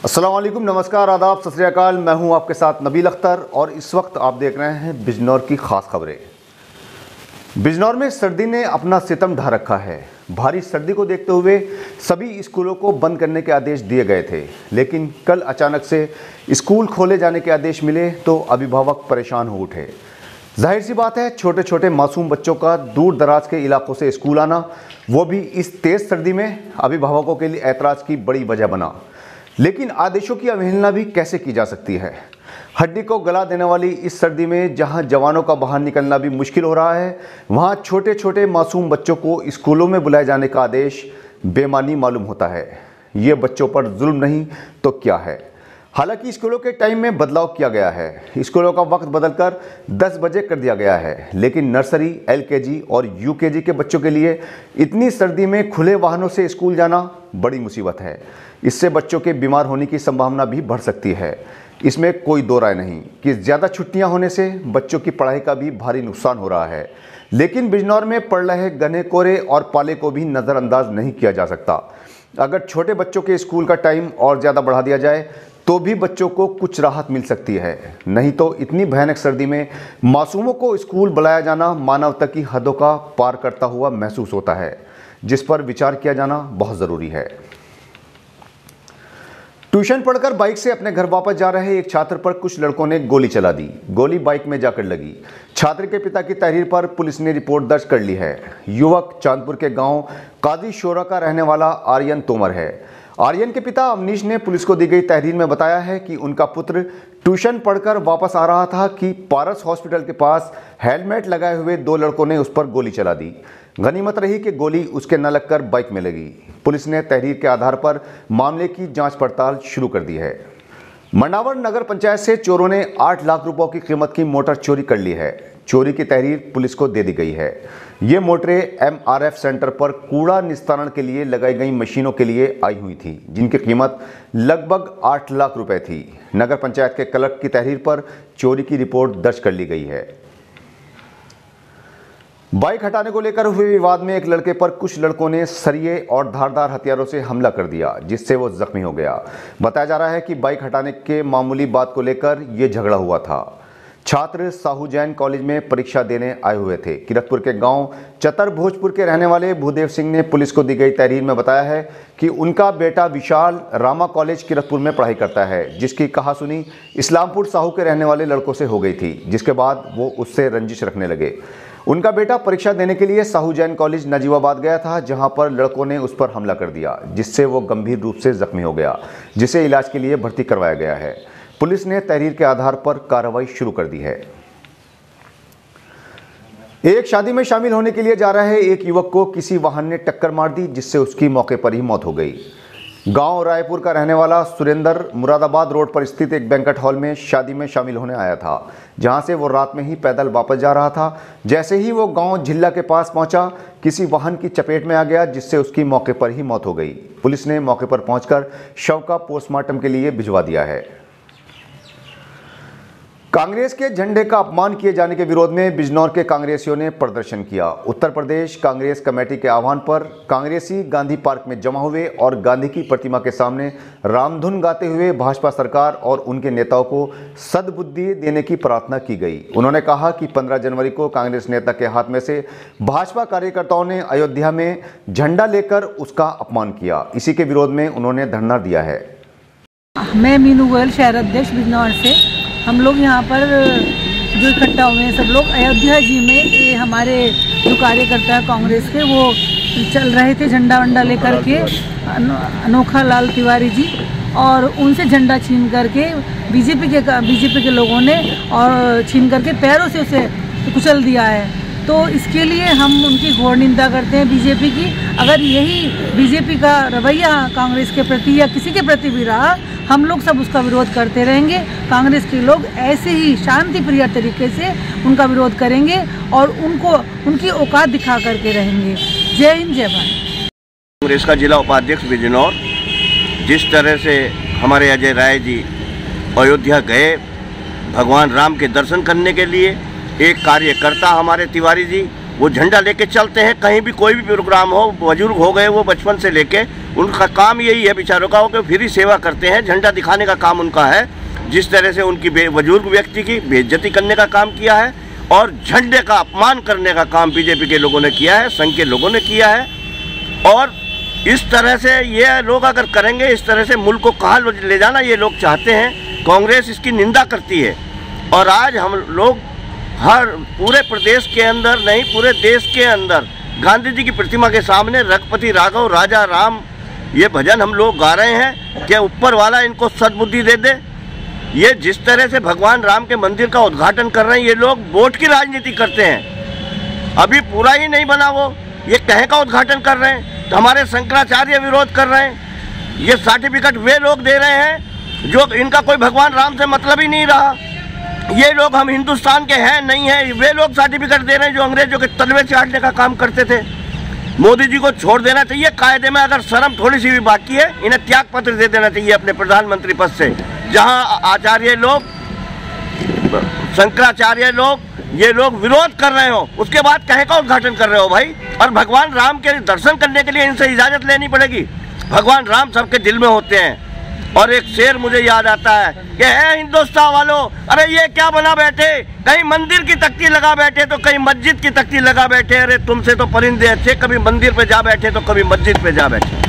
अस्सलाम वालेकुम, नमस्कार, आदाब, सत श्री अकाल। मैं हूं आपके साथ नबील अख्तर और इस वक्त आप देख रहे हैं बिजनौर की खास खबरें। बिजनौर में सर्दी ने अपना सितम ढा रखा है। भारी सर्दी को देखते हुए सभी स्कूलों को बंद करने के आदेश दिए गए थे, लेकिन कल अचानक से स्कूल खोले जाने के आदेश मिले तो अभिभावक परेशान हो उठे। जाहिर सी बात है, छोटे छोटे मासूम बच्चों का दूर दराज के इलाकों से स्कूल आना, वो भी इस तेज़ सर्दी में, अभिभावकों के लिए ऐतराज़ की बड़ी वजह बना। लेकिन आदेशों की अवहेलना भी कैसे की जा सकती है। हड्डी को गला देने वाली इस सर्दी में जहां जवानों का बाहर निकलना भी मुश्किल हो रहा है, वहां छोटे छोटे मासूम बच्चों को स्कूलों में बुलाए जाने का आदेश बेमानी मालूम होता है। ये बच्चों पर जुल्म नहीं तो क्या है। हालांकि स्कूलों के टाइम में बदलाव किया गया है। स्कूलों का वक्त बदलकर 10 बजे कर दिया गया है, लेकिन नर्सरी, LKG और UKG के बच्चों के लिए इतनी सर्दी में खुले वाहनों से स्कूल जाना बड़ी मुसीबत है। इससे बच्चों के बीमार होने की संभावना भी बढ़ सकती है। इसमें कोई दो राय नहीं कि ज़्यादा छुट्टियां होने से बच्चों की पढ़ाई का भी भारी नुकसान हो रहा है। लेकिन बिजनौर में पड़ रहे घने कोहरे और पाले को भी नज़रअंदाज नहीं किया जा सकता। अगर छोटे बच्चों के स्कूल का टाइम और ज़्यादा बढ़ा दिया जाए तो भी बच्चों को कुछ राहत मिल सकती है। नहीं तो इतनी भयानक सर्दी में मासूमों को स्कूल बुलाया जाना मानवता की हदों का पार करता हुआ महसूस होता है, जिस पर विचार किया जाना बहुत ज़रूरी है। ट्यूशन पढ़कर बाइक से अपने घर वापस जा रहे एक छात्र पर कुछ लड़कों ने गोली चला दी। गोली बाइक में जाकर लगी। छात्र के पिता की तहरीर पर पुलिस ने रिपोर्ट दर्ज कर ली है। युवक चांदपुर के गांव काजी शोरा का रहने वाला आर्यन तोमर है। आर्यन के पिता अवनीश ने पुलिस को दी गई तहरीर में बताया है कि उनका पुत्र ट्यूशन पढ़कर वापस आ रहा था कि पारस हॉस्पिटल के पास हेलमेट लगाए हुए 2 लड़कों ने उस पर गोली चला दी। गनीमत रही कि गोली उसके न लगकर बाइक में लगी। पुलिस ने तहरीर के आधार पर मामले की जांच पड़ताल शुरू कर दी है। मंडावर नगर पंचायत से चोरों ने 8 लाख रुपयों की कीमत की मोटर चोरी कर ली है। चोरी की तहरीर पुलिस को दे दी गई है। ये मोटरें MRF सेंटर पर कूड़ा निस्तारण के लिए लगाई गई मशीनों के लिए आई हुई थी, जिनकी कीमत लगभग 8 लाख रुपए थी। नगर पंचायत के क्लर्क की तहरीर पर चोरी की रिपोर्ट दर्ज कर ली गई है। बाइक हटाने को लेकर हुए विवाद में एक लड़के पर कुछ लड़कों ने सरिये और धारदार हथियारों से हमला कर दिया, जिससे वो जख्मी हो गया। बताया जा रहा है कि बाइक हटाने के मामूली बात को लेकर ये झगड़ा हुआ था। छात्र साहू जैन कॉलेज में परीक्षा देने आए हुए थे। किरतपुर के गांव चतर भोजपुर के रहने वाले भूदेव सिंह ने पुलिस को दी गई तहरीर में बताया है कि उनका बेटा विशाल रामा कॉलेज किरतपुर में पढ़ाई करता है, जिसकी कहासुनी इस्लामपुर साहू के रहने वाले लड़कों से हो गई थी, जिसके बाद वो उससे रंजिश रखने लगे। उनका बेटा परीक्षा देने के लिए साहू जैन कॉलेज नजीबाबाद गया था, जहां पर लड़कों ने उस पर हमला कर दिया, जिससे वो गंभीर रूप से जख्मी हो गया, जिसे इलाज के लिए भर्ती करवाया गया है। पुलिस ने तहरीर के आधार पर कार्रवाई शुरू कर दी है। एक शादी में शामिल होने के लिए जा रहे एक युवक को किसी वाहन ने टक्कर मार दी, जिससे उसकी मौके पर ही मौत हो गई। गांव रायपुर का रहने वाला सुरेंद्र मुरादाबाद रोड पर स्थित एक बैंक्वेट हॉल में शादी में शामिल होने आया था, जहां से वो रात में ही पैदल वापस जा रहा था। जैसे ही वो गांव झिल्ला के पास पहुंचा, किसी वाहन की चपेट में आ गया, जिससे उसकी मौके पर ही मौत हो गई। पुलिस ने मौके पर पहुंचकर शव का पोस्टमार्टम के लिए भिजवा दिया है। कांग्रेस के झंडे का अपमान किए जाने के विरोध में बिजनौर के कांग्रेसियों ने प्रदर्शन किया। उत्तर प्रदेश कांग्रेस कमेटी के आह्वान पर कांग्रेसी गांधी पार्क में जमा हुए और गांधी की प्रतिमा के सामने रामधुन गाते हुए भाजपा सरकार और उनके नेताओं को सद्बुद्धि देने की प्रार्थना की गई। उन्होंने कहा कि 15 जनवरी को कांग्रेस नेता के हाथ में से भाजपा कार्यकर्ताओं ने अयोध्या में झंडा लेकर उसका अपमान किया। इसी के विरोध में उन्होंने धरना दिया है। मैं मीनू गोयल, शहर अध्यक्ष बिजनौर से। हम लोग यहाँ पर जो इकट्ठा हुए हैं सब लोग, अयोध्या जी में ये हमारे जो कार्यकर्ता है कांग्रेस के, वो चल रहे थे झंडा वंडा लेकर के, अनोखा लाल तिवारी जी, और उनसे झंडा छीन करके बीजेपी के लोगों ने और छीन करके पैरों से उसे कुचल दिया है। तो इसके लिए हम उनकी घोर निंदा करते हैं बीजेपी की। अगर यही बीजेपी का रवैया कांग्रेस के प्रति या किसी के प्रति भी रहा, हम लोग सब उसका विरोध करते रहेंगे। कांग्रेस के लोग ऐसे ही शांति प्रिय तरीके से उनका विरोध करेंगे और उनको उनकी औकात दिखा करके रहेंगे। जय हिंद, जय भारत। कांग्रेस का जिला उपाध्यक्ष बिजनौर, जिस तरह से हमारे अजय राय जी अयोध्या गए भगवान राम के दर्शन करने के लिए, एक कार्यकर्ता हमारे तिवारी जी वो झंडा लेके चलते हैं, कहीं भी कोई भी प्रोग्राम हो, बुजुर्ग हो गए वो बचपन से लेके, उनका काम यही है बेचारों का, वो फ्री सेवा करते हैं, झंडा दिखाने का काम उनका है। जिस तरह से उनकी बुजुर्ग व्यक्ति की बेइज्जती करने का काम किया है और झंडे का अपमान करने का काम बीजेपी के लोगों ने किया है, संघ के लोगों ने किया है। और इस तरह से ये लोग अगर करेंगे, इस तरह से मुल्क को कहाँ ले जाना ये लोग चाहते हैं। कांग्रेस इसकी निंदा करती है और आज हम लोग हर पूरे प्रदेश के अंदर नहीं, पूरे देश के अंदर गांधी जी की प्रतिमा के सामने रघुपति राघव राजा राम ये भजन हम लोग गा रहे हैं कि ऊपर वाला इनको सद्बुद्धि दे दे। ये जिस तरह से भगवान राम के मंदिर का उद्घाटन कर रहे हैं, ये लोग वोट की राजनीति करते हैं। अभी पूरा ही नहीं बना वो, ये कहीं का उद्घाटन कर रहे हैं। तो हमारे शंकराचार्य विरोध कर रहे हैं। ये सर्टिफिकेट वे लोग दे रहे हैं जो इनका कोई भगवान राम से मतलब ही नहीं रहा। ये लोग हम हिंदुस्तान के हैं नहीं हैं, वे लोग सर्टिफिकेट दे रहे हैं जो अंग्रेजों के तलवे चाटने का काम करते थे। मोदी जी को छोड़ देना चाहिए, कायदे में अगर शर्म थोड़ी सी भी बाकी है, इन्हें त्याग पत्र दे देना चाहिए अपने प्रधानमंत्री पद से। जहां आचार्य लोग, शंकराचार्य लोग, ये लोग विरोध कर रहे हो, उसके बाद कहीं का उद्घाटन कर रहे हो भाई। और भगवान राम के दर्शन करने के लिए इनसे इजाजत लेनी पड़ेगी। भगवान राम सबके दिल में होते हैं। और एक शेर मुझे याद आता है कि है हिंदुस्तान वालों, अरे ये क्या बना बैठे, कहीं मंदिर की तख्ती लगा बैठे तो कहीं मस्जिद की तख्ती लगा बैठे। अरे तुमसे तो परिंदे अच्छे, कभी मंदिर पे जा बैठे तो कभी मस्जिद पे जा बैठे।